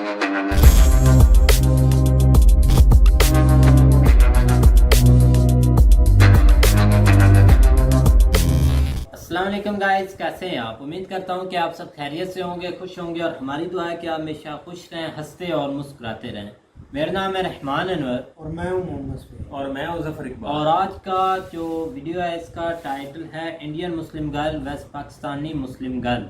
अस्सलाम वालेकुम गाइस, कैसे हैं आप। उम्मीद करता हूं कि आप सब खैरियत से होंगे, खुश होंगे और हमारी दुआ है कि आप हमेशा खुश रहें, हंसते और मुस्कुराते रहें। मेरा नाम है रहमान अनवर और मैं हूं मोहम्मद सफीर और मैं हूं ज़फर इकबाल। और आज का जो वीडियो है इसका टाइटल है Indian Muslim girl west Pakistani Muslim girl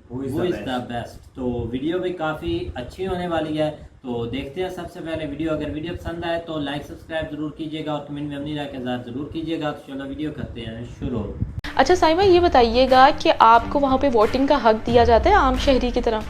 who is the best. तो वीडियो भी काफ़ी अच्छी होने वाली है, तो देखते हैं। सबसे पहले अगर वीडियो पसंद आए तो लाइक सब्सक्राइब ज़रूर कीजिएगा और कमेंट में अपनी राय के साथ ज़रूर कीजिएगा। तो चलो वीडियो करते हैं शुरू। अच्छा साइमा, ये बताइएगा कि आपको वहाँ पे वोटिंग का हक दिया जाता है आम शहरी की तरह?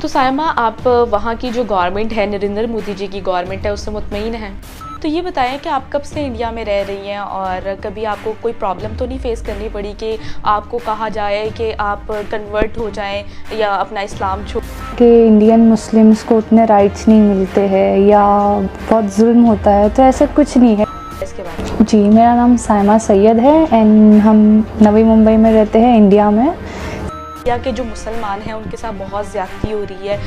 तो साइमा, आप वहाँ की जो गवर्नमेंट है, नरेंद्र मोदी जी की गवर्नमेंट है, उससे मुतमईन हैं? तो ये बताएं कि आप कब से इंडिया में रह रही हैं और कभी आपको कोई प्रॉब्लम तो नहीं फेस करनी पड़ी कि आपको कहा जाए कि आप कन्वर्ट हो जाएं या अपना इस्लाम छोड़ कि इंडियन मुस्लिम्स को उतने राइट्स नहीं मिलते हैं या बहुत जुल्म होता है? तो ऐसा कुछ नहीं है इसके बारे में। जी, मेरा नाम साइमा सैयद है एंड हम नवी मुंबई में रहते हैं, इंडिया में। इंडिया के जो मुसलमान हैं उनके साथ बहुत ज़्यादती हो रही है,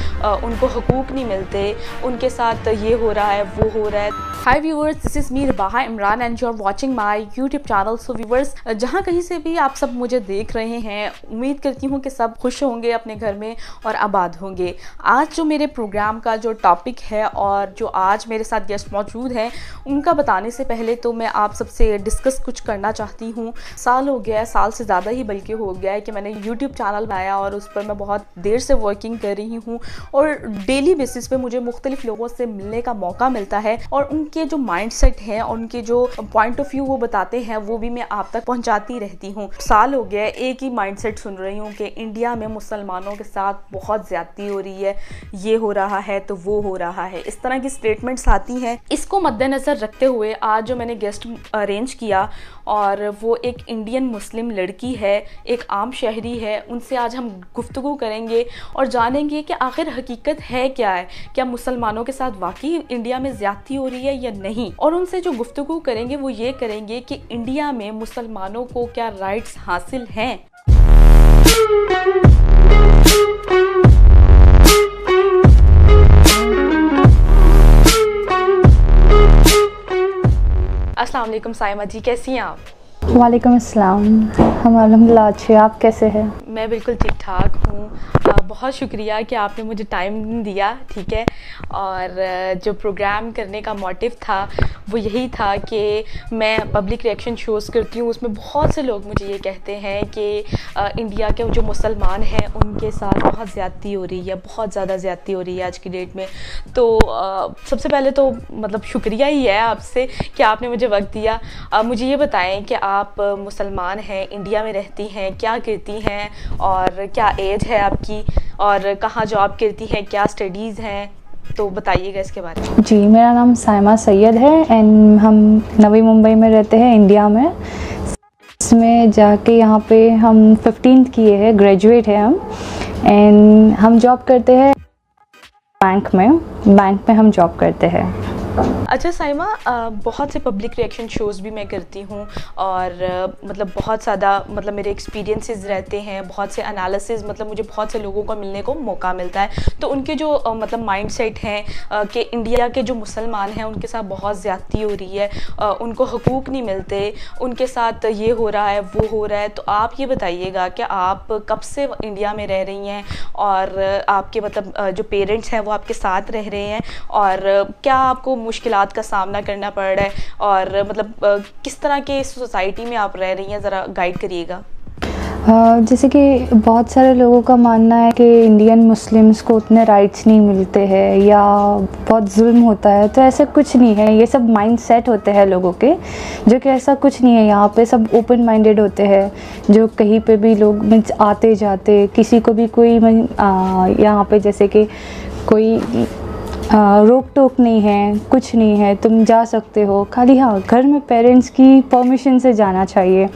उनको हकूक़ नहीं मिलते, उनके साथ ये हो रहा है, वो हो रहा है। Hi viewers, this is me Rabaha Imran and you are watching my YouTube channel. So viewers, जहाँ कहीं से भी आप सब मुझे देख रहे हैं, उम्मीद करती हूँ कि सब खुश होंगे अपने घर में और आबाद होंगे। आज जो मेरे प्रोग्राम का जो टॉपिक है और जो आज मेरे साथ गेस्ट मौजूद हैं, उनका बताने से पहले तो मैं आप सबसे डिस्कस कुछ करना चाहती हूँ। साल हो गया है, साल से ज़्यादा ही बल्कि हो गया है कि मैंने यूट्यूब चैनल बनाया और उस पर मैं बहुत देर से वर्किंग कर रही हूँ और डेली बेसिस पे मुझे मुख्तलिफ लोगों से मिलने का मौका मिलता है और उनके जो माइंडसेट हैं और उनके जो पॉइंट ऑफ व्यू वो बताते हैं वो भी मैं आप तक पहुँचाती रहती हूँ। साल हो गया, एक ही माइंडसेट सुन रही हूँ कि इंडिया में मुसलमानों के साथ बहुत ज़्यादती हो रही है, ये हो रहा है तो वो हो रहा है, इस तरह की स्टेटमेंट्स आती हैं। इसको मद्देनज़र रखते हुए आज जो मैंने गेस्ट अरेंज किया और वो एक इंडियन मुस्लिम लड़की है, एक आम शहरी है, उनसे आज हम गुफ्तगू करेंगे और जानेंगे कि आखिर हकीकत है क्या है, क्या मुसलमानों के साथ वाकई इंडिया में ज़्यादती हो रही है या नहीं। और उनसे जो गुफ्तगू करेंगे वो ये करेंगे कि इंडिया में मुसलमानों को क्या राइट्स हासिल हैं। अस्सलाम वालेकुम साइमा जी, कैसी हैं आप? वालेकुम अस्सलाम, हम अल्हम्दुलिल्लाह अच्छे। आप कैसे हैं? मैं बिल्कुल ठीक ठाक हूँ। बहुत शुक्रिया कि आपने मुझे टाइम दिया, ठीक है। और जो प्रोग्राम करने का मोटिव था वो यही था कि मैं पब्लिक रिएक्शन शोज़ करती हूँ, उसमें बहुत से लोग मुझे ये कहते हैं कि इंडिया के जो मुसलमान हैं उनके साथ बहुत ज़्यादती हो रही है, बहुत ज़्यादा ज़्यादती हो रही है आज की डेट में। तो सबसे पहले तो मतलब शुक्रिया ही है आपसे कि आपने मुझे वक्त दिया। मुझे ये बताएं कि आप मुसलमान हैं, इंडिया में रहती हैं, क्या करती हैं और क्या एज है आपकी और कहाँ जॉब करती हैं, क्या स्टडीज़ हैं, तो बताइएगा इसके बारे में। जी, मेरा नाम साइमा सैयद है एंड हम नवी मुंबई में रहते हैं, इंडिया में। इसमें जाके यहाँ पे हम 15th किए हैं, ग्रेजुएट है हम एंड हम जॉब करते हैं बैंक में हम जॉब करते हैं। अच्छा साइमा, बहुत से पब्लिक रिएक्शन शोज़ भी मैं करती हूँ और मतलब बहुत ज़्यादा मतलब मेरे एक्सपीरियंसेस रहते हैं, बहुत से एनालिसिस, मतलब मुझे बहुत से लोगों को मिलने को मौका मिलता है। तो उनके जो मतलब माइंडसेट हैं कि इंडिया के जो मुसलमान हैं उनके साथ बहुत ज़्यादती हो रही है, उनको हकूक़ नहीं मिलते, उनके साथ ये हो रहा है, वो हो रहा है। तो आप ये बताइएगा कि आप कब से इंडिया में रह रही हैं और आपके मतलब जो पेरेंट्स हैं वो आपके साथ रह रहे हैं और क्या आपको मुश्किलात का सामना करना पड़ रहा है और मतलब किस तरह के सोसाइटी में आप रह रही हैं, ज़रा गाइड करिएगा। जैसे कि बहुत सारे लोगों का मानना है कि इंडियन मुस्लिम्स को उतने राइट्स नहीं मिलते हैं या बहुत जुल्म होता है। तो ऐसा कुछ नहीं है, ये सब माइंड सेट होते हैं लोगों के, जो कि ऐसा कुछ नहीं है। यहाँ पे सब ओपन माइंडेड होते हैं, जो कहीं पे भी लोग मीन्स आते जाते, किसी को भी कोई यहाँ पे जैसे कि कोई रोक टोक नहीं है, कुछ नहीं है, तुम जा सकते हो। खाली हाँ, घर में पेरेंट्स की परमिशन से जाना चाहिए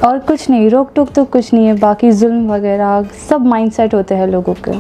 और कुछ नहीं, रोक टोक तो कुछ नहीं है। बाकी जुल्म वगैरह सब माइंडसेट होते हैं लोगों के।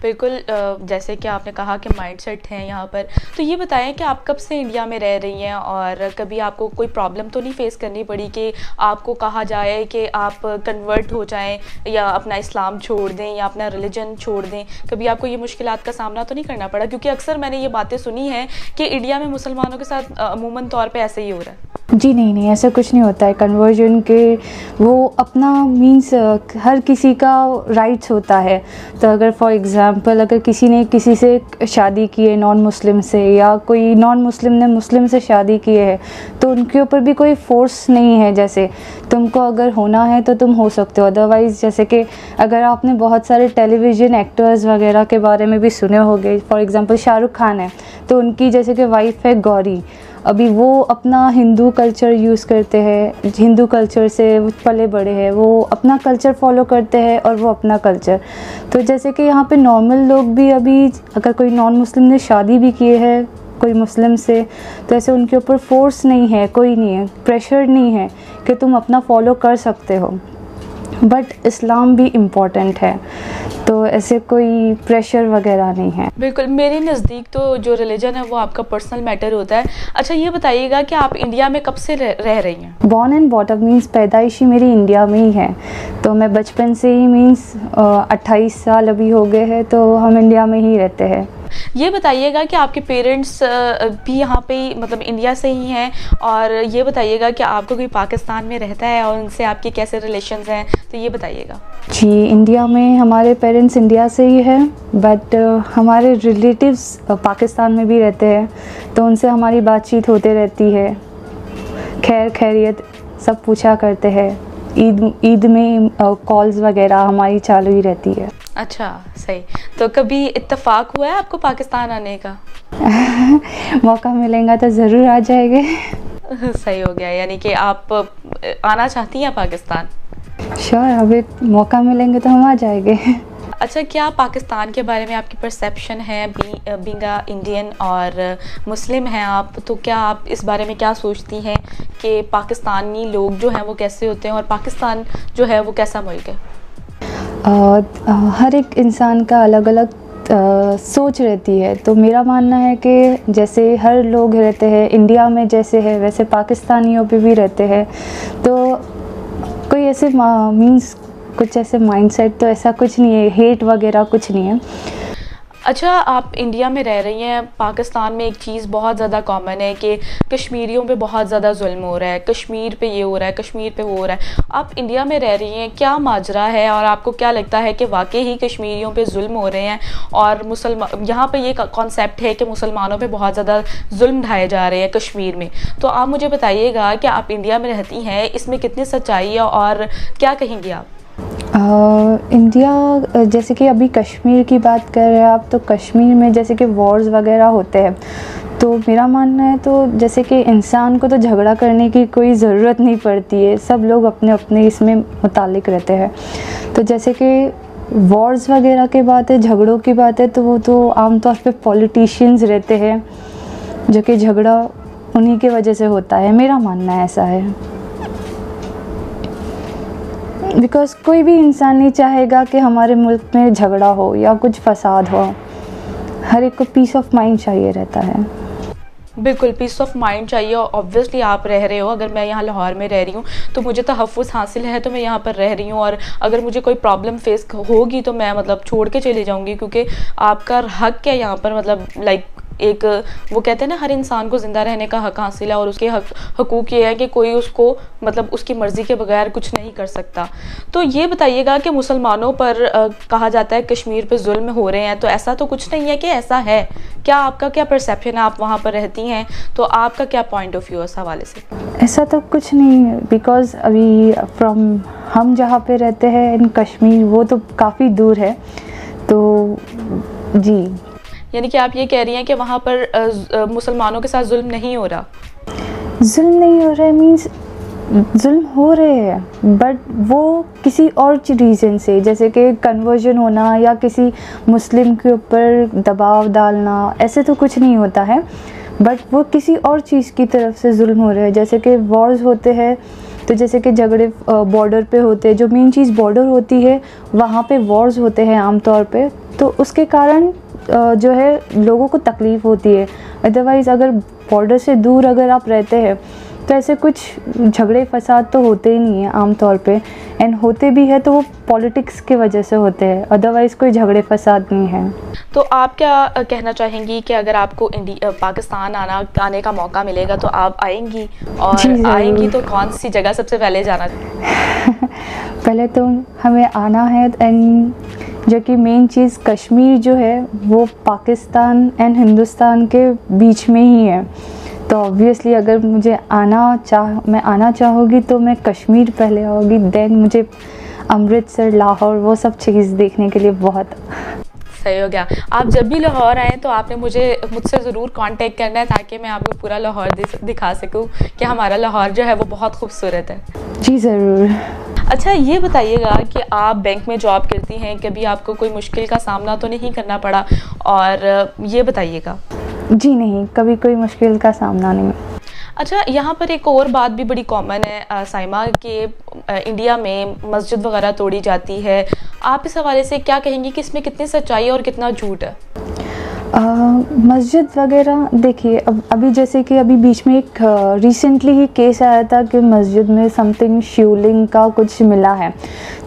बिल्कुल, जैसे कि आपने कहा कि माइंडसेट है यहाँ पर, तो ये बताएं कि आप कब से इंडिया में रह रही हैं और कभी आपको कोई प्रॉब्लम तो नहीं फेस करनी पड़ी कि आपको कहा जाए कि आप कन्वर्ट हो जाएं या अपना इस्लाम छोड़ दें या अपना रिलीजन छोड़ दें? कभी आपको ये मुश्किलात का सामना तो नहीं करना पड़ा? क्योंकि अक्सर मैंने ये बातें सुनी हैं कि इंडिया में मुसलमानों के साथ अमूमन तौर पर ऐसे ही हो रहा है। जी नहीं, ऐसा कुछ नहीं होता है। कन्वर्जन के वो अपना मीन्स हर किसी का राइट्स होता है। तो अगर फॉर एग्ज़ाम्पल अगर किसी ने किसी से शादी की है नॉन मुस्लिम से, या कोई नॉन मुस्लिम ने मुस्लिम से शादी की है, तो उनके ऊपर भी कोई फोर्स नहीं है। जैसे तुमको अगर होना है तो तुम हो सकते हो, अदरवाइज़ जैसे कि अगर आपने बहुत सारे टेलीविज़न एक्टर्स वगैरह के बारे में भी सुने होंगे, फॉर एग्ज़ाम्पल शाहरुख खान है, तो उनकी जैसे कि वाइफ है गौरी, अभी वो अपना हिंदू कल्चर यूज़ करते हैं, हिंदू कल्चर से पले बड़े हैं, वो अपना कल्चर फॉलो करते हैं और वो अपना कल्चर। तो जैसे कि यहाँ पे नॉर्मल लोग भी अभी अगर कोई नॉन मुस्लिम ने शादी भी की है कोई मुस्लिम से, तो ऐसे उनके ऊपर फोर्स नहीं है, कोई नहीं है, प्रेशर नहीं है कि तुम अपना फॉलो कर सकते हो। बट इस्लाम भी इम्पॉर्टेंट है, तो ऐसे कोई प्रेशर वगैरह नहीं है। बिल्कुल, मेरे नज़दीक तो जो रिलीजन है वो आपका पर्सनल मैटर होता है। अच्छा, ये बताइएगा कि आप इंडिया में कब से रह रही हैं? बॉर्न एंड बॉटअप मीन्स पैदाइशी मेरी इंडिया में ही है, तो मैं बचपन से ही मीन्स 28 साल अभी हो गए हैं, तो हम इंडिया में ही रहते हैं। ये बताइएगा कि आपके पेरेंट्स भी यहाँ पे मतलब इंडिया से ही हैं, और ये बताइएगा कि आपको कोई पाकिस्तान में रहता है और उनसे आपके कैसे रिलेशंस हैं, तो ये बताइएगा। जी, इंडिया में हमारे पेरेंट्स इंडिया से ही हैं, बट हमारे रिलेटिव्स पाकिस्तान में भी रहते हैं, तो उनसे हमारी बातचीत होते रहती है, खैर खैरियत सब पूछा करते हैं। ईद में कॉल्स वगैरह हमारी चालू ही रहती है। अच्छा, सही। तो कभी इत्तेफाक हुआ है आपको पाकिस्तान आने का? मौका मिलेगा तो ज़रूर आ जाएंगे। सही हो गया, यानी कि आप आना चाहती हैं पाकिस्तान? श्योर, अभी मौका मिलेंगे तो हम आ जाएंगे। अच्छा, क्या पाकिस्तान के बारे में आपकी परसेप्शन है, बीइंग अ इंडियन और मुस्लिम हैं आप, तो क्या आप इस बारे में क्या सोचती हैं कि पाकिस्तानी लोग जो हैं वो कैसे होते हैं और पाकिस्तान जो है वो कैसा मुल्क है? हर एक इंसान का अलग अलग सोच रहती है, तो मेरा मानना है कि जैसे हर लोग रहते हैं इंडिया में जैसे है, वैसे पाकिस्तानियों पे भी रहते हैं। तो कोई ऐसे मीन्स कुछ ऐसे माइंडसेट तो ऐसा कुछ नहीं है, हेट वगैरह कुछ नहीं है। अच्छा, आप इंडिया में रह रही हैं, पाकिस्तान में एक चीज़ बहुत ज़्यादा कॉमन है कि कश्मीरियों पे बहुत ज़्यादा जुल्म हो रहा है, कश्मीर पे ये हो रहा है, कश्मीर पे वो हो रहा है। आप इंडिया में रह रही हैं, क्या माजरा है और आपको क्या लगता है कि वाकई ही कश्मीरियों पे जुल्म हो रहे हैं और मुसलमान यहाँ पे ये कॉन्सेप्ट है कि मुसलमानों पे बहुत ज़्यादा जुल्म ढाए जा रहे हैं कश्मीर में? तो आप मुझे बताइएगा कि आप इंडिया में रहती हैं, इसमें कितनी सच्चाई है और क्या कहेंगी आप? इंडिया जैसे कि अभी कश्मीर की बात कर रहे हैं आप, तो कश्मीर में जैसे कि वॉर्स वगैरह होते हैं, तो मेरा मानना है तो जैसे कि इंसान को तो झगड़ा करने की कोई ज़रूरत नहीं पड़ती है, सब लोग अपने अपने इसमें मुतालिक रहते हैं। तो जैसे कि वॉर्स वगैरह की बात है, झगड़ों की बात है, तो वो तो आमतौर पे पॉलिटिशियंस रहते हैं जो कि झगड़ा उन्हीं के वजह से होता है, मेरा मानना ऐसा है। बिकॉज कोई भी इंसान नहीं चाहेगा कि हमारे मुल्क में झगड़ा हो या कुछ फसाद हो, हर एक को पीस ऑफ माइंड चाहिए रहता है। बिल्कुल, पीस ऑफ माइंड चाहिए। ऑब्वियसली आप रह रहे हो, अगर मैं यहाँ लाहौर में रह रही हूँ तो मुझे तहफ़्फ़ुज़ हासिल है, तो मैं यहाँ पर रह रही हूँ, और अगर मुझे कोई प्रॉब्लम फेस होगी तो मैं मतलब छोड़ के चली जाऊँगी, क्योंकि आपका हक़ है यहाँ पर, मतलब लाइक एक वो कहते हैं ना, हर इंसान को ज़िंदा रहने का हक़ हासिल है और उसके हकूक़ ये है कि कोई उसको मतलब उसकी मर्ज़ी के बगैर कुछ नहीं कर सकता। तो ये बताइएगा कि मुसलमानों पर कहा जाता है कश्मीर पे जुल्म हो रहे हैं, तो ऐसा तो कुछ नहीं है कि ऐसा है? क्या आपका क्या परसेप्शन है, आप वहाँ पर रहती हैं तो आपका क्या पॉइंट ऑफ व्यू है इस हवाले से? ऐसा तो कुछ नहीं है, बिकॉज़ अभी फ्रॉम हम जहाँ पे रहते हैं इन कश्मीर, वो तो काफ़ी दूर है, तो जी। यानी कि आप ये कह रही हैं कि वहाँ पर मुसलमानों के साथ जुल्म नहीं हो रहा? जुल्म नहीं हो रहा है मीन्स जुल्म हो रहे हैं, बट वो किसी और रीज़न से, जैसे कि कन्वर्जन होना या किसी मुस्लिम के ऊपर दबाव डालना, ऐसे तो कुछ नहीं होता है, बट वो किसी और चीज़ की तरफ से जुल्म हो रहे हैं। जैसे कि वॉर्स होते हैं तो जैसे कि झगड़े बॉर्डर पे होते हैं, जो मेन चीज़ बॉर्डर होती है वहाँ पे वॉर्स होते हैं आम तौर पे, तो उसके कारण जो है लोगों को तकलीफ़ होती है। अदरवाइज़ अगर बॉर्डर से दूर अगर आप रहते हैं तो ऐसे कुछ झगड़े फसाद तो होते ही नहीं हैं आम तौर पे, एंड होते भी है तो वो पॉलिटिक्स की वजह से होते हैं, अदरवाइज़ कोई झगड़े फसाद नहीं है। तो आप क्या कहना चाहेंगी कि अगर आपको पाकिस्तान आने का मौका मिलेगा तो आप आएंगी, और आएंगी तो कौन सी जगह सबसे पहले जाना? पहले तो हमें आना है, एंड जो कि मेन चीज़ कश्मीर जो है वो पाकिस्तान एंड हिंदुस्तान के बीच में ही है, तो ऑब्वियसली अगर मुझे मैं आना चाहूँगी तो मैं कश्मीर पहले आऊँगी, देन मुझे अमृतसर, लाहौर वो सब चीज़ देखने के लिए बहुत। सही हो गया। आप जब भी लाहौर आएँ तो आपने मुझसे ज़रूर कांटेक्ट करना है, ताकि मैं आपको पूरा लाहौर दिखा सकूं कि हमारा लाहौर जो है वो बहुत खूबसूरत है। जी ज़रूर। अच्छा, ये बताइएगा कि आप बैंक में जॉब करती हैं, कभी आपको कोई मुश्किल का सामना तो नहीं करना पड़ा? और ये बताइएगा। जी नहीं, कभी कोई मुश्किल का सामना नहीं। अच्छा, यहाँ पर एक और बात भी बड़ी कॉमन है साइमा, कि इंडिया में मस्जिद वगैरह तोड़ी जाती है। आप इस हवाले से क्या कहेंगी कि इसमें कितनी सच्चाई और कितना झूठ है? मस्जिद वगैरह देखिए, अब अभी जैसे कि अभी बीच में एक रिसेंटली ही केस आया था कि मस्जिद में समथिंग शिवलिंग का कुछ मिला है,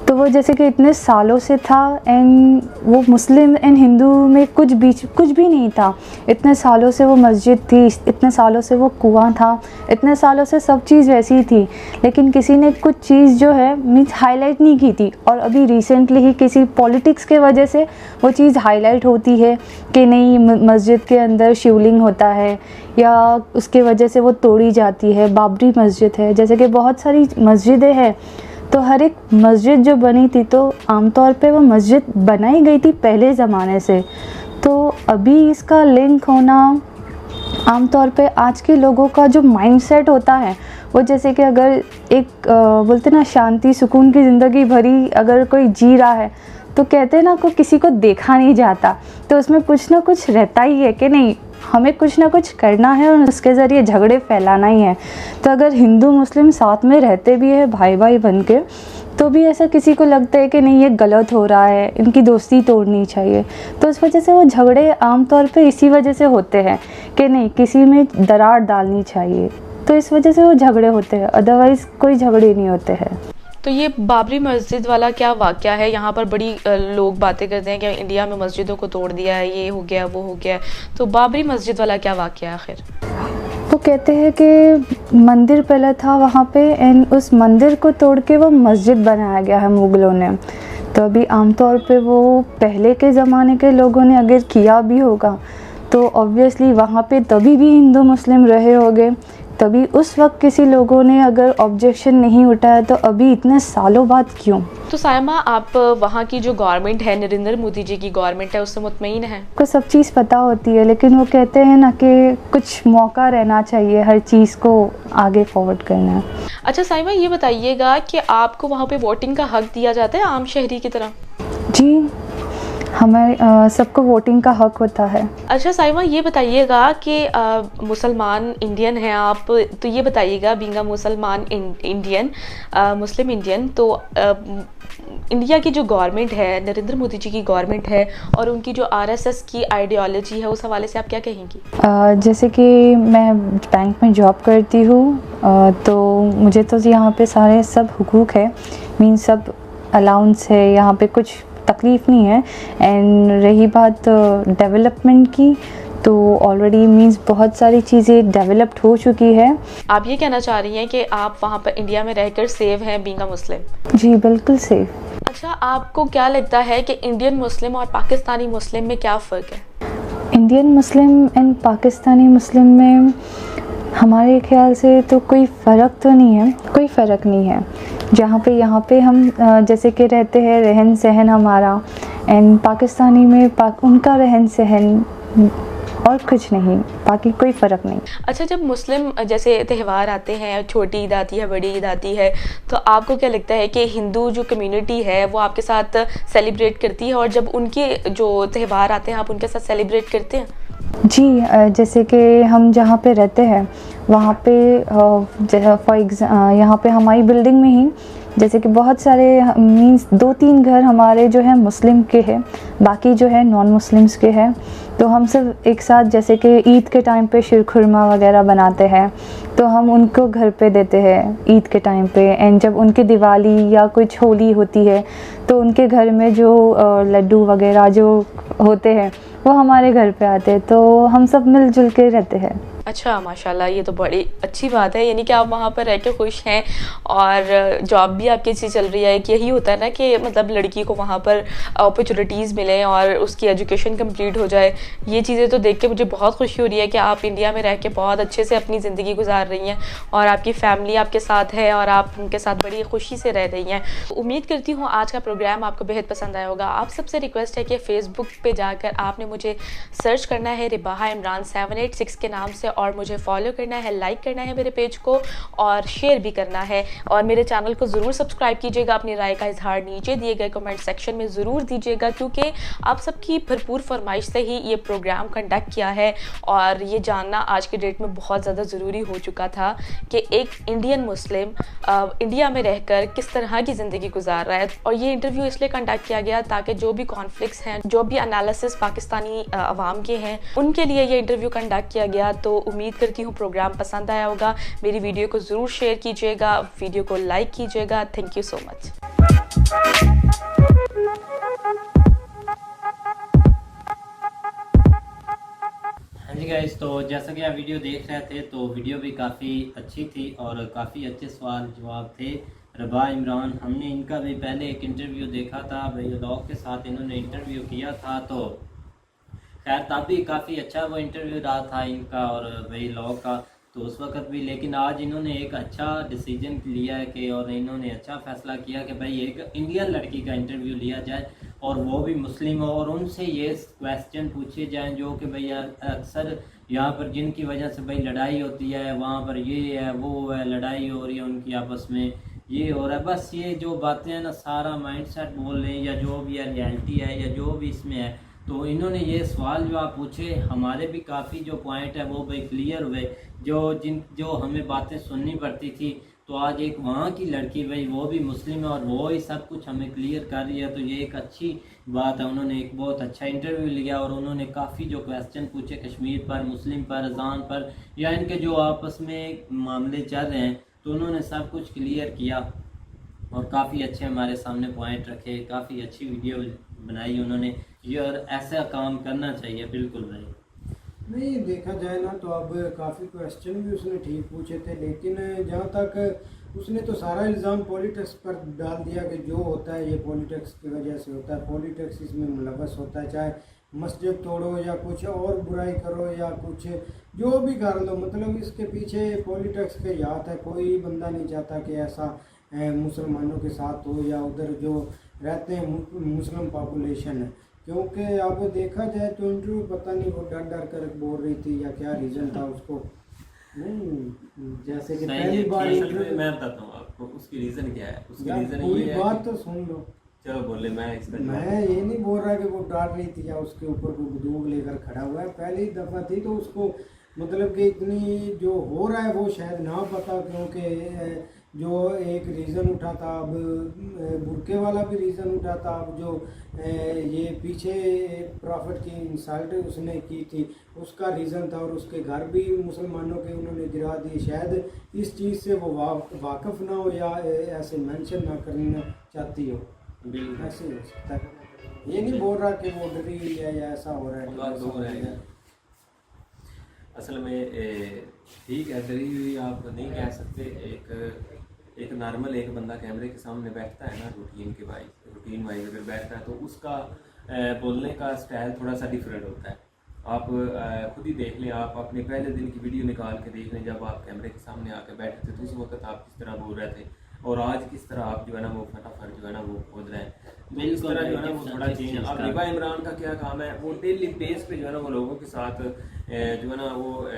तो वो जैसे कि इतने सालों से था, एंड वो मुस्लिम एंड हिंदू में कुछ भी नहीं था। इतने सालों से वो मस्जिद थी, इतने सालों से वो कुआं था, इतने सालों से सब चीज़ वैसी ही थी, लेकिन किसी ने कुछ चीज़ जो है मीन्स हाईलाइट नहीं की थी, और अभी रिसेंटली ही किसी पॉलिटिक्स के वजह से वो चीज़ हाईलाइट होती है कि नहीं मस्जिद के अंदर शिवलिंग होता है, या उसके वजह से वो तोड़ी जाती है। बाबरी मस्जिद है, जैसे कि बहुत सारी मस्जिदें हैं, तो हर एक मस्जिद जो बनी थी तो आमतौर पे वो मस्जिद बनाई गई थी पहले ज़माने से, तो अभी इसका लिंक होना आमतौर पे आज के लोगों का जो माइंडसेट होता है वो, जैसे कि अगर एक बोलते ना शांति सुकून की ज़िंदगी भरी अगर कोई जी रहा है, तो कहते हैं ना को किसी को देखा नहीं जाता, तो उसमें कुछ ना कुछ रहता ही है कि नहीं हमें कुछ ना कुछ करना है और उसके ज़रिए झगड़े फैलाना ही है। तो अगर हिंदू मुस्लिम साथ में रहते भी है भाई भाई बन के, तो भी ऐसा किसी को लगता है कि नहीं ये गलत हो रहा है, इनकी दोस्ती तोड़नी चाहिए, तो इस वजह से वो झगड़े आमतौर पे इसी वजह से होते हैं कि नहीं किसी में दरार डालनी चाहिए, तो इस वजह से वो झगड़े होते हैं, अदरवाइज़ कोई झगड़े नहीं होते हैं। तो ये बाबरी मस्जिद वाला क्या वाक़या है? यहाँ पर बड़ी लोग बातें करते हैं कि इंडिया में मस्जिदों को तोड़ दिया है, ये हो गया वो हो गया, तो बाबरी मस्जिद वाला क्या वाक़या है आखिर? वो कहते हैं कि मंदिर पहले था वहाँ पे, एंड उस मंदिर को तोड़ के वो मस्जिद बनाया गया है मुग़लों ने, तो अभी आमतौर पे वो पहले के ज़माने के लोगों ने अगर किया भी होगा तो ऑब्वियसली वहाँ पे तभी भी हिंदू मुस्लिम रहे होंगे, तभी उस वक्त किसी लोगों ने अगर ऑब्जेक्शन नहीं उठाया, तो अभी इतने सालों बाद क्यों? तो सायमा, आप वहाँ की जो गवर्नमेंट है, नरेंद्र मोदी जी की गवर्नमेंट है, उससे मुतमईन है? को सब चीज़ पता होती है, लेकिन वो कहते हैं ना कि कुछ मौका रहना चाहिए हर चीज़ को आगे फॉरवर्ड करना है। अच्छा सायमा, ये बताइएगा कि आपको वहाँ पे वोटिंग का हक दिया जाता है आम शहरी की तरह? जी, हमारे सबको वोटिंग का हक होता है। अच्छा साइमा, ये बताइएगा कि मुसलमान इंडियन हैं आप, तो ये बताइएगा बीइंग अ मुसलमान इंडियन, मुस्लिम इंडियन, तो इंडिया की जो गवर्नमेंट है, नरेंद्र मोदी जी की गवर्नमेंट है, और उनकी जो आरएसएस की आइडियोलॉजी है, उस हवाले से आप क्या कहेंगी? जैसे कि मैं बैंक में जॉब करती हूँ, तो मुझे तो यहाँ पे सारे सब हुकूक है, मीन सब अलाउंस है, यहाँ पे कुछ तकलीफ़ नहीं है। एंड रही बात डेवलपमेंट की, तो ऑलरेडी मींस बहुत सारी चीज़ें डेवलप्ड हो चुकी है। आप ये कहना चाह रही हैं कि आप वहाँ पर इंडिया में रहकर सेव हैं बीइंग अ मुस्लिम? जी बिल्कुल सेफ। अच्छा, आपको क्या लगता है कि इंडियन मुस्लिम और पाकिस्तानी मुस्लिम में क्या फ़र्क है? इंडियन मुस्लिम एंड पाकिस्तानी मुस्लिम में हमारे ख्याल से तो कोई फ़र्क तो नहीं है, कोई फ़र्क नहीं है। जहाँ पे यहाँ पे हम जैसे कि रहते हैं, रहन सहन हमारा, एंड पाकिस्तानी में उनका रहन सहन, और कुछ नहीं, बाकी कोई फ़र्क नहीं। अच्छा, जब मुस्लिम जैसे त्यौहार आते हैं, छोटी ईद आती है, बड़ी ईद आती है, तो आपको क्या लगता है कि हिंदू जो कम्युनिटी है वो आपके साथ सेलिब्रेट करती है, और जब उनके जो त्यौहार आते हैं आप उनके साथ सेलिब्रेट करते हैं? जी, जैसे कि हम जहाँ पे रहते हैं वहाँ पे यहाँ पे हमारी बिल्डिंग में ही जैसे कि बहुत सारे मीन्स 2-3 घर हमारे जो है मुस्लिम के हैं, बाकी जो है नॉन मुस्लिम्स के हैं। तो हम सब एक साथ जैसे कि ईद के टाइम पे शीरखुरमा वगैरह बनाते हैं, तो हम उनको घर पे देते हैं ईद के टाइम पे। एंड जब उनकी दिवाली या कुछ होली होती है तो उनके घर में जो लड्डू वगैरह जो होते हैं वो हमारे घर पे आते हैं, तो हम सब मिलजुल के रहते हैं। अच्छा, माशाल्लाह, ये तो बड़ी अच्छी बात है। यानी कि आप वहाँ पर रह के खुश हैं और जॉब भी आपकी अच्छी चल रही है। एक यही होता है ना कि मतलब लड़की को वहाँ पर अपॉर्चुनिटीज़ मिलें और उसकी एजुकेशन कंप्लीट हो जाए। ये चीज़ें तो देख के मुझे बहुत खुशी हो रही है कि आप इंडिया में रह के बहुत अच्छे से अपनी ज़िंदगी गुजार रही हैं और आपकी फैमिली आपके साथ है और आप उनके साथ बड़ी खुशी से रह रही हैं। उम्मीद करती हूँ आज का प्रोग्राम आपको बेहद पसंद आया होगा। आप सबसे रिक्वेस्ट है कि फ़ेसबुक पे जाकर आपने मुझे सर्च करना है रिबाहा इमरान 786 के नाम से और मुझे फॉलो करना है, लाइक करना है मेरे पेज को और शेयर भी करना है। और मेरे चैनल को ज़रूर सब्सक्राइब कीजिएगा। अपनी राय का इजहार नीचे दिए गए कमेंट सेक्शन में ज़रूर दीजिएगा, क्योंकि आप सबकी भरपूर फरमाइश से ही ये प्रोग्राम कंडक्ट किया है और ये जानना आज की डेट में बहुत ज़्यादा ज़रूरी हो चुका था कि एक इंडियन मुस्लिम इंडिया में रहकर किस तरह की ज़िंदगी गुजार रहा है। और ये इंटरव्यू इसलिए कंडक्ट किया गया ताकि जो भी कॉन्फ्लिक्ट्स हैं, जो भी एनालिसिस पाकिस्तानी अवाम के हैं, उनके लिए ये इंटरव्यू कंडक्ट किया गया। तो उम्मीद करती हूँ प्रोग्राम पसंद आया होगा। मेरी वीडियो को ज़रूर शेयर कीजिएगा, वीडियो को लाइक कीजिएगा। Thank you so much. हाँ जी गाइस, तो जैसा कि आप वीडियो देख रहे थे तो वीडियो भी काफ़ी अच्छी थी और काफ़ी अच्छे सवाल जवाब थे। रबा इमरान, हमने इनका भी पहले एक इंटरव्यू देखा था, भाई लॉग के साथ इन्होंने इंटरव्यू किया था, तो खैर तब भी काफ़ी अच्छा वो इंटरव्यू रहा था इनका और भाई लॉग का, तो उस वक्त भी। लेकिन आज इन्होंने एक अच्छा डिसीजन लिया है कि और इन्होंने अच्छा फ़ैसला किया कि भाई एक इंडियन लड़की का इंटरव्यू लिया जाए और वो भी मुस्लिम हो और उनसे ये क्वेश्चन पूछे जाएं जो कि भाई अक्सर यहाँ पर जिनकी वजह से भाई लड़ाई होती है, वहाँ पर ये है वो है, लड़ाई हो रही है उनकी आपस में, ये हो रहा है। बस ये जो बातें हैं ना, सारा माइंडसेट बोल रहे हैं या जो भी है रियलिटी है या जो भी इसमें है। तो इन्होंने ये सवाल जो आप पूछे, हमारे भी काफ़ी जो पॉइंट है वो भाई क्लियर हुए, जो हमें बातें सुननी पड़ती थी। तो आज एक वहाँ की लड़की भाई वो भी मुस्लिम है और वो ही सब कुछ हमें क्लियर कर रही है, तो ये एक अच्छी बात है। उन्होंने एक बहुत अच्छा इंटरव्यू लिया और उन्होंने काफ़ी जो क्वेश्चन पूछे कश्मीर पर, मुस्लिम पर, अजान पर या इनके जो आपस में मामले चल रहे हैं, तो उन्होंने सब कुछ क्लियर किया और काफ़ी अच्छे हमारे सामने पॉइंट रखे। काफ़ी अच्छी वीडियो बनाई उन्होंने ये, और ऐसा काम करना चाहिए बिल्कुल भाई। नहीं, देखा जाए ना तो अब काफ़ी क्वेश्चन भी उसने ठीक पूछे थे, लेकिन जहाँ तक उसने तो सारा इल्ज़ाम पॉलिटिक्स पर डाल दिया कि जो होता है ये पॉलिटिक्स की वजह से होता है, पॉलिटिक्स इसमें मुलव्वस होता है, चाहे मस्जिद तोड़ो या कुछ और बुराई करो या कुछ जो भी कर लो, मतलब इसके पीछे पॉलिटिक्स के हाथ है। कोई बंदा नहीं चाहता कि ऐसा मुसलमानों के साथ हो या उधर जो रहते हैं मुस्लिम पॉपुलेशन है, क्योंकि अब देखा जाए तो इंटरव्यू पता नहीं वो डर डर कर बोल रही थी या क्या रीज़न था उसको। नहीं, जैसे कि पहली बार इंटरव्यू, मैं बताता हूँ आपको उसकी रीज़न क्या है। उसकी रीज़न पूरी ये है बात तो सुन लो। चलो बोले, मैं ये नहीं बोल रहा कि वो डांट रही थी या उसके ऊपर कोई बंदूक लेकर खड़ा हुआ है। पहली दफ़ा थी तो उसको मतलब कि इतनी जो हो रहा है वो शायद ना पता, क्योंकि जो एक रीज़न उठा था, अब बुरके वाला भी रीज़न उठा था, अब जो ये पीछे प्रॉफिट की इंसल्ट उसने की थी उसका रीज़न था, और उसके घर भी मुसलमानों के उन्होंने गिरा दिए। शायद इस चीज़ से वो वाकिफ़ ना हो या ऐसे मेंशन ना करना चाहती हो, ऐसे हो सकता है। ये नहीं बोल रहा कि वो डरी हुई है या ऐसा हो रहा है। असल में ठीक है, डरी हुई आप नहीं कह सकते। एक नॉर्मल एक बंदा कैमरे के सामने बैठता है ना, रूटीन वाइज अगर बैठता है तो उसका बोलने का स्टाइल थोड़ा सा डिफरेंट होता है। आप खुद ही देख लें, आप अपने पहले दिन की वीडियो निकाल के देख लें, जब आप कैमरे के सामने आकर बैठे थे तो उस वक्त आप किस तरह बोल रहे थे और आज किस तरह आप जो है ना वो फटाफट जो है ना वो खोद रहे हैं। तो इस तरह जो है ना वो थोड़ा चेंज। अब रिबा इमरान का क्या काम है, वो डेली बेस पे जो है ना वो लोगों के साथ जो है ना वो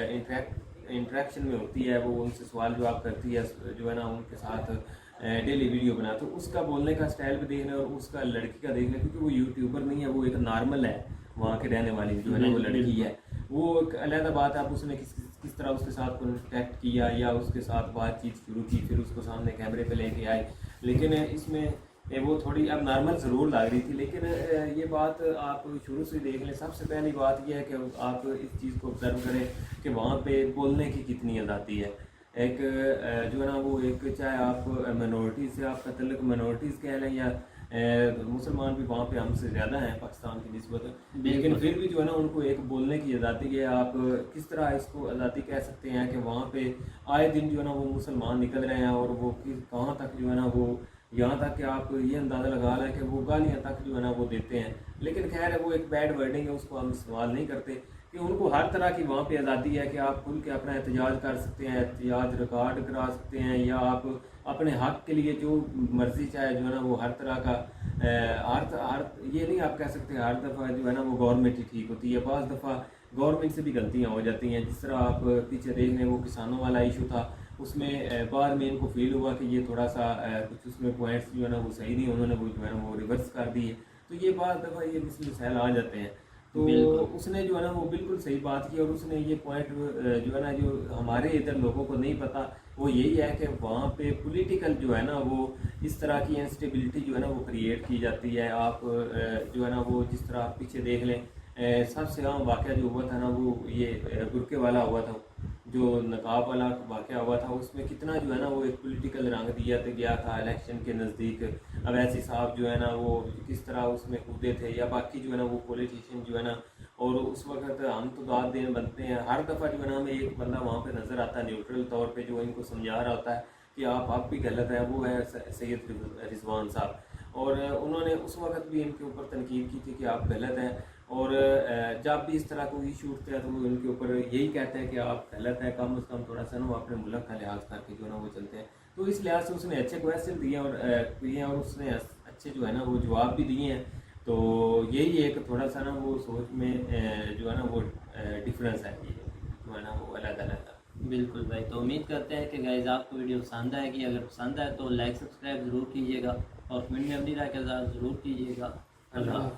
इंटरेक्शन में होती है, वो उनसे सवाल जवाब करती है, जो है ना उनके साथ डेली वीडियो बना। तो उसका बोलने का स्टाइल भी देख लें और उसका लड़की का देख लें, क्योंकि वो यूट्यूबर नहीं है, वो एक नॉर्मल है, वहाँ के रहने वाली जो है ना वो लड़की है। वो एक अलग बात है। आप उसने किस तरह उसके साथ कॉन्टैक्ट किया या उसके साथ बातचीत शुरू की, फिर उसको सामने कैमरे पे लेके आए। लेकिन इसमें वो थोड़ी अब नॉर्मल ज़रूर लग रही थी, लेकिन ये बात आप शुरू से देख लें। सबसे पहली बात यह है कि आप इस चीज़ को ऑब्ज़र्व करें कि वहाँ पे बोलने की कितनी आज़ादी है। एक जो है ना वो एक, चाहे आप मिनॉरिटीज़ से आपका तल्लुक़ मिनॉरिटीज़ कह लें या मुसलमान भी वहाँ पे हमसे ज़्यादा हैं पाकिस्तान की निस्बत, लेकिन फिर भी जो है ना उनको एक बोलने की आज़ादी है। आप किस तरह इसको आज़ादी कह सकते हैं कि वहाँ पे आए दिन जो है ना वो मुसलमान निकल रहे हैं और वो कहाँ तक जो है ना वो, यहाँ तक कि आप ये अंदाज़ा लगा रहे हैं कि वो गालियाँ तक जो है ना वो देते हैं। लेकिन खैर वो एक बैड वर्डिंग है, उसको हम इस्तेमाल नहीं करते कि उनको हर तरह की वहाँ पे आज़ादी है कि आप खुल के अपना एहतजाज कर सकते हैं, एहतजाज रिकॉर्ड करा सकते हैं, या आप अपने हक़ के लिए जो मर्ज़ी चाहे जो है ना वो हर तरह का हर ये नहीं आप कह सकते हर दफ़ा जो है ना वो गवर्नमेंट ही ठीक होती है। बाज़ दफ़ा गवर्नमेंट से भी गलतियाँ हो जाती हैं। जिस तरह आप पीछे देख लें वो किसानों वाला इशू था, उसमें बाद में इनको फील हुआ कि ये थोड़ा सा कुछ उसमें पॉइंट्स जो है ना वो सही नहीं, उन्होंने वो जो है ना वो रिवर्स कर दिए। तो ये बाज़ दफ़ा ये मसैल आ जाते हैं। तो उसने जो है ना वो बिल्कुल सही बात की, और उसने ये पॉइंट जो है ना जो हमारे इधर लोगों को नहीं पता वो यही है कि वहाँ पे पॉलिटिकल जो है ना वो इस तरह की इंस्टेबिलिटी जो है ना वो क्रिएट की जाती है। आप जो है ना वो जिस तरह आप पीछे देख लें, सबसे आम वाक़या जो हुआ था ना वो ये बुरके वाला हुआ था, जो नकाब वाला वाक़या हुआ था, उसमें कितना जो है ना वो एक पॉलिटिकल रंग दिया गया था इलेक्शन के नज़दीक। अवैसी साहब जो है ना वो किस तरह उसमें कूदे थे, या बाकी जो है ना वो पॉलिटिशियन जो है ना, और उस वक्त हम तो दाद देने बनते हैं। हर दफ़ा जो है ना हमें एक बंदा वहाँ पे नज़र आता है न्यूट्रल तौर पे, जो इनको समझा रहा होता है कि आप भी गलत हैं, वो है सैयद रिजवान साहब। और उन्होंने उस वक्त भी इनके ऊपर तनकीद की थी कि आप गलत हैं, और जब भी इस तरह कोई इशू उठता है तो वो इनके ऊपर यही कहते हैं कि आप गलत हैं, कम से कम थोड़ा सा ना अपने मुल्क का लिहाज करके जो है ना वो चलते हैं। तो इस लिहाज से उसने अच्छे क्वेश्चन दिए और उसने अच्छे जो है ना वो जवाब भी दिए हैं। तो यही एक थोड़ा सा ना वो सोच में जो है ना वो डिफरेंस है, ये जो है ना वो अलग अलग है। बिल्कुल भाई, तो उम्मीद करते हैं कि गाइस आपको वीडियो पसंद आएगी। अगर पसंद आए तो लाइक सब्सक्राइब ज़रूर कीजिएगा और कमेंट में अपनी राय का इज़हार ज़रूर कीजिएगा। अल्लाह।